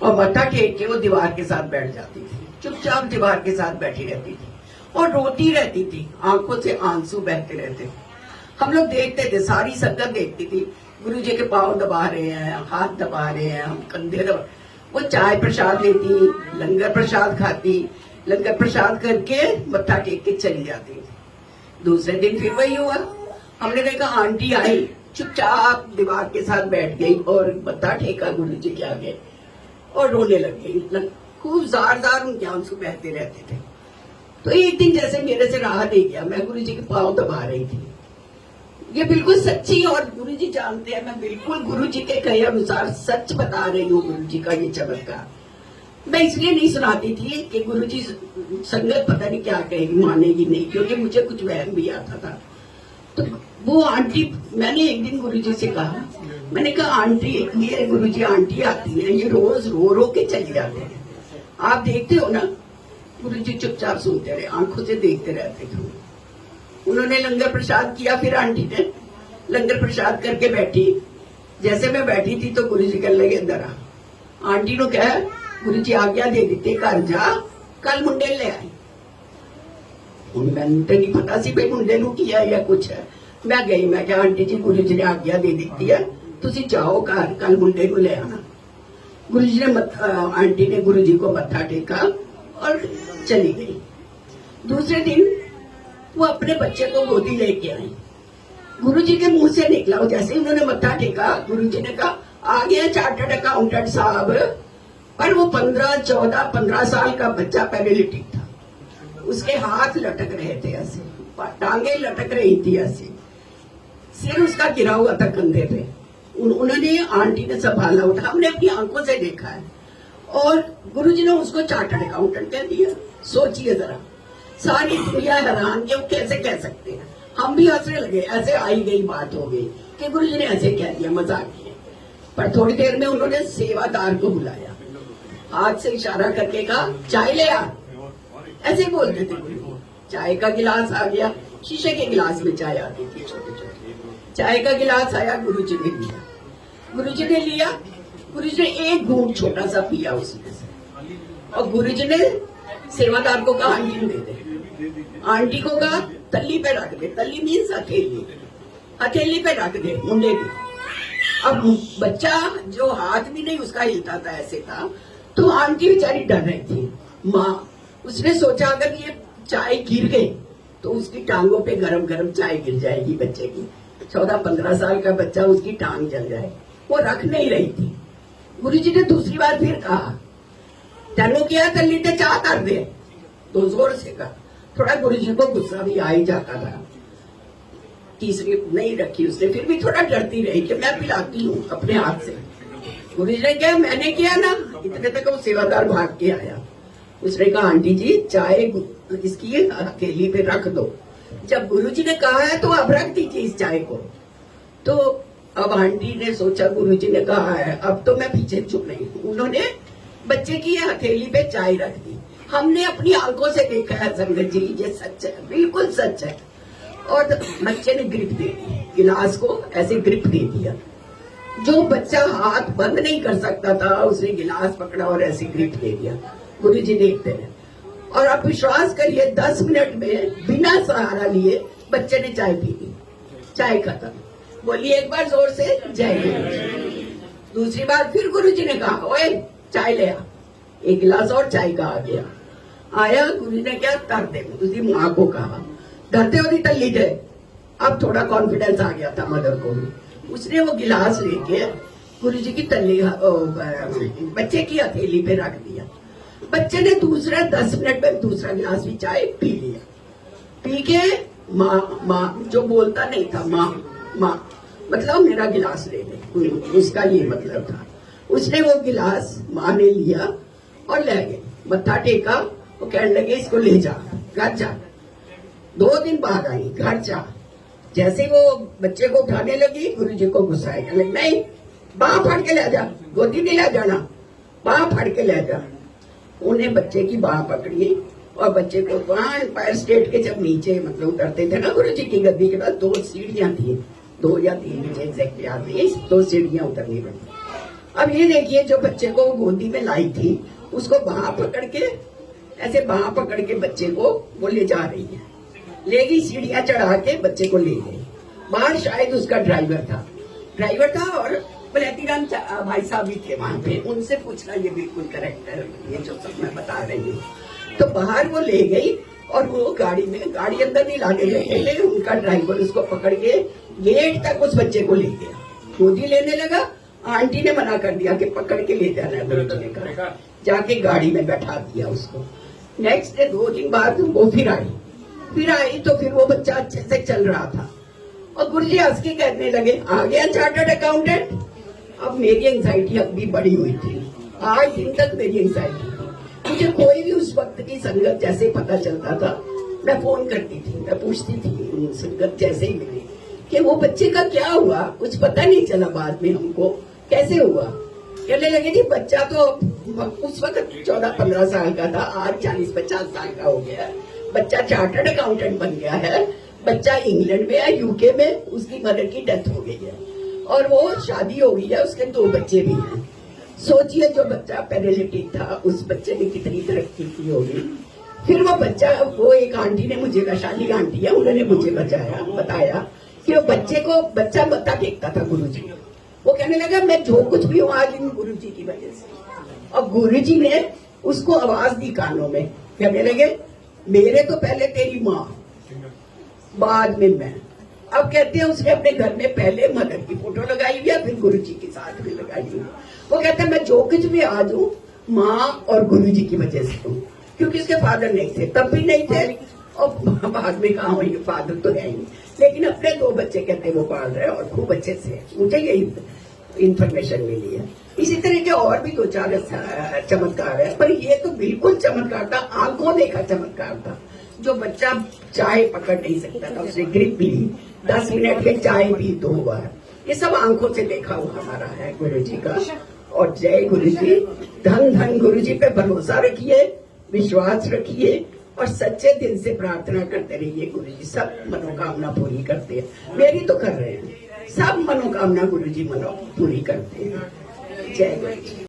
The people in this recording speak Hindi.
और मत्था टेक के वो दीवार के साथ बैठ जाती थी, चुपचाप दीवार के साथ बैठी रहती थी और रोती रहती थी, आंखों से आंसू बहते रहते। हम लोग देखते थे, सारी संगत देखती थी, गुरुजी के पांव दबा रहे हैं, हाथ दबा रहे हैं, हम कंधे दबा। वो चाय प्रसाद लेती, लंगर प्रसाद खाती, लंगर प्रसाद करके मत्था टेक के चली जाती थी। दूसरे दिन फिर वही हुआ। हमने देखा आंटी आई, चुपचाप दीवार के साथ बैठ गई और मत्था टेका गुरुजी के आगे और रोने लग गई। खूब जार जार उनके आंसू बहते रहते थे। तो एक दिन जैसे मेरे से रहा नहीं गया, मैं गुरुजी के पांव दबा रही थी। ये बिल्कुल सच्ची, और गुरुजी जानते हैं मैं बिल्कुल गुरुजी के कहे अनुसार सच बता रही हूँ। गुरुजी का ये चमत्कार मैं इसलिए नहीं सुनाती थी कि गुरुजी संगत पता नहीं क्या कहेगी, मानेगी नहीं, क्योंकि मुझे कुछ वहम भी आता था। तो वो आंटी, मैंने एक दिन गुरुजी से कहा, मैंने कहा आंटी, ये गुरुजी आंटी आती है, ये रोज रो रो के चली जाते हैं, आप देखते हो ना। गुरुजी चुपचाप सुनते रहे, आंखों से देखते रहते थे। उन्होंने लंगर प्रसाद किया, फिर आंटी ने लंगर प्रसाद करके बैठी। जैसे मैं बैठी थी तो गुरुजी कहने लगे अंदर आ। आंटी ने कहा गुरुजी आज्ञा दे देते, घर जा, कल मुंडे ले आई। मैंने तो नहीं पता सी भाई मुंडे नू किया या कुछ है। मैं गई, मैं क्या आंटी जी गुरुजी ने आज्ञा दे दी है, तुसी जाओ घर, कल मुंडे को ले आना। गुरुजी ने आंटी ने गुरुजी को मत्था टेका और चली गई। दूसरे दिन वो अपने बच्चे को गोदी लेके आई। गुरुजी के मुंह से निकला, जैसे उन्होंने मत्था टेका, गुरुजी ने कहा आ गया चार्टर्ड अकाउंटेंट साहब। पर वो 15 साल का बच्चा पैरालिटिक था, उसके हाथ लटक रहे थे ऐसे, टांगे लटक रही थी ऐसे, सिर उसका गिरा हुआ था कंधे पे। उन्होंने आंटी ने संभाला उठा, हमने अपनी आंखों से देखा है। और गुरुजी ने उसको चार्टर्ड अकाउंटेंट कह दिया। सोचिए जरा, सारी दुनिया हैरान कि वो कैसे कह सकते हैं। हम भी हंसने लगे, ऐसे आई गई बात हो गई कि गुरुजी ने ऐसे कह दिया, मजाक किए। पर थोड़ी देर में उन्होंने सेवादार को बुलाया, हाथ से इशारा करके कहा चाय ले आ। ऐसे बोलते थे गुरुजी। चाय का गिलास आ गया, शीशे के गिलास में चाय आती थी छोटे छोटे। चाय का गिलास आया, गुरुजी ने लिया। गुरुजी ने लिया, गुरुजी ने एक घूंट छोटा सा पिया उसमें से, और गुरुजी ने सेवादार को कहा आंटी को दे दे। आंटी को कहा तल्ली पे रख दे, तल्ली मीन्स हथेली, हथेली पे रख दे मुंडे की। अब बच्चा जो हाथ भी नहीं उसका हिलता था, ऐसे था। तो आंटी बेचारी डर रही थी, माँ। उसने सोचा अगर ये चाय गिर गई तो उसकी टांगों पे गरम गरम चाय गिर जाएगी बच्चे की। 14-15 साल का बच्चा, उसकी टांग जल जाए। वो रख नहीं रही थी। गुरुजी ने दूसरी बार फिर कहा तेनू किया तल्ली ते चाह कर दे, तो जोर से कहा। थोड़ा गुरुजी को गुस्सा भी आ ही जाता था। तीसरी नहीं रखी उसने, फिर भी थोड़ा डरती रही कि मैं पिलाती हूँ अपने हाथ से। गुरुजी ने कहा मैंने किया ना। इतने तक वो सेवादार भाग के आया। उसने कहा आंटी जी चाय इसकी हथेली पे रख दो। जब गुरुजी ने कहा है तो अब रख दीजिए इस चाय को। तो अब आंटी ने सोचा गुरुजी ने कहा है, अब तो मैं पीछे चुप नहीं हूँ। उन्होंने बच्चे की हथेली पे चाय रख दी। हमने अपनी आंखों से देखा है संगत जी, ये सच है, बिल्कुल सच है। और बच्चे ने ग्रिप दे दी, गिलास को ऐसे ग्रिप दे दिया। जो बच्चा हाथ बंद नहीं कर सकता था उसने गिलास पकड़ा और ऐसे ग्रिप दे दिया। गुरुजी देखते रहे, और आप विश्वास करिए 10 मिनट में बिना सहारा लिए बच्चे ने चाय पी ली। चाय खत्म। बोलिए एक बार जोर से जय गुरुजी। दूसरी बार फिर गुरुजी ने कहा ओए चाय ले आ। एक गिलास और चाय का आ गया। आया, गुरुजी ने क्या कर दे, उसकी माँ को कहा धरते हो नहीं तल्ली दे। अब थोड़ा कॉन्फिडेंस आ गया था मदर को भी। उसने वो गिलास लेके गुरुजी की तल्ली बच्चे की हथेली पे रख दिया। बच्चे ने दूसरा 10 मिनट में दूसरा गिलास भी चाय पी लिया। पी के माँ जो बोलता नहीं था, माँ मतलब मेरा गिलास ले ले, उसका ये मतलब था। उसने वो गिलास माँ ने लिया और ले गए, मत्था टेका। वो कहने लगे इसको ले जा, घर जा। 2 दिन बाद आई, घर जा। जैसे वो बच्चे को उठाने लगी, गुरुजी को गुस्सा आया, नहीं बाह फाड़ के ले जा, गोदी नहीं ले जाना, बाह फाड़ के ले जा। उन्हें बच्चे की बाह पकड़ी और बच्चे को वहां एम्पायर स्टेट के जब नीचे मतलब उतरते थे ना गुरुजी की गद्दी के बाद 2 सीढ़ियां थी, 2 या 3 मुझे एग्जैक्ट याद नहीं, 2 सीढ़ियां उतरनी पड़ी। अब ये देखिए, जो बच्चे को वो गोदी में लाई थी, उसको बांह पकड़ के, ऐसे बांह पकड़ के बच्चे को वो ले जा रही है, ले गई, सीढ़ियां चढ़ा के बच्चे को ले गई। बाहर शायद उसका ड्राइवर था और बलैतीराम भाई साहब भी थे वहां पे, उनसे पूछना, ये बिल्कुल करेक्ट है ये जो सब मैं बता रही हूँ। तो बाहर वो ले गई और वो गाड़ी अंदर नहीं लाने गए, उनका ड्राइवर उसको पकड़ के गेट तक उस बच्चे को ले गया, गोदी लेने लगा। आंटी ने मना कर दिया कि पकड़ के ले जाना है, गुरुजी ने कहा, जाके गाड़ी में बैठा दिया उसको। नेक्स्ट डे 2 दिन बाद वो फिर आई तो फिर वो बच्चा अच्छे से चल रहा था और गुरुजी हंस के कहने लगे, आ गया चार्टर्ड अकाउंटेंट। अब मेरी एंजाइटी अब भी बड़ी हुई थी, 8 दिन तक मेरी एंजाइटी थी। मुझे कोई भी उस वक्त की संगत जैसे पता चलता था, मैं फोन करती थी, मैं पूछती थी उन संगत जैसे ही मिली कि वो बच्चे का क्या हुआ। कुछ पता नहीं चला बाद में हमको कैसे हुआ। कहने लगे जी बच्चा तो उस वक्त 14-15 साल का था, आज 40-50 साल का हो गया। बच्चा चार्टर्ड अकाउंटेंट बन गया है, बच्चा इंग्लैंड में है, यूके में, उसकी मदर की डेथ हो गई है और वो शादी हो गई है, उसके 2 बच्चे भी हैं। सोचिए जो बच्चा पैरालिटिक था, उस बच्चे ने कितनी तरक्की की होगी। फिर वो बच्चा, वो एक आंटी ने मुझे, वैशाली आंटी है, उन्होंने मुझे बताया कि वो बच्चा मत्था टेकता था गुरुजी। वो कहने लगा मैं जो कुछ भी हूँ आज इन गुरुजी की वजह से। और गुरुजी ने उसको आवाज दी कानों में, कहने लगे मेरे तो पहले तेरी माँ, बाद में मैं। अब कहते हैं उसने अपने घर में पहले मदर की फोटो लगाई हुई है, फिर गुरुजी के साथ भी लगाई हुई। वो कहता है मैं जो कुछ भी आज हूँ माँ और गुरुजी की वजह से हूँ, क्योंकि उसके फादर नहीं थे, तब भी नहीं थे और बाद में कहा हुई फादर तो है ही, लेकिन अपने 2 बच्चे कहते वो पाल रहे और खूब अच्छे से। मुझे यही इंफॉर्मेशन मिली है। इसी तरह के और भी 2-4 चमत्कार है, पर ये तो बिल्कुल चमत्कार था, आंखों देखा चमत्कार था। जो बच्चा चाय पकड़ नहीं सकता था, उसने ग्रिप ली, 10 मिनट में चाय पी 2 बार, ये सब आंखों से देखा हुआ हमारा है गुरुजी का। और जय गुरुजी, धन धन गुरुजी पे भरोसा रखिए, विश्वास रखिए और सच्चे दिल से प्रार्थना करते रहिए। गुरुजी सब मनोकामना पूरी करते हैं, मेरी तो कर रहे हैं, सब मनोकामना गुरुजी पूरी करते हैं। जय गुरुजी।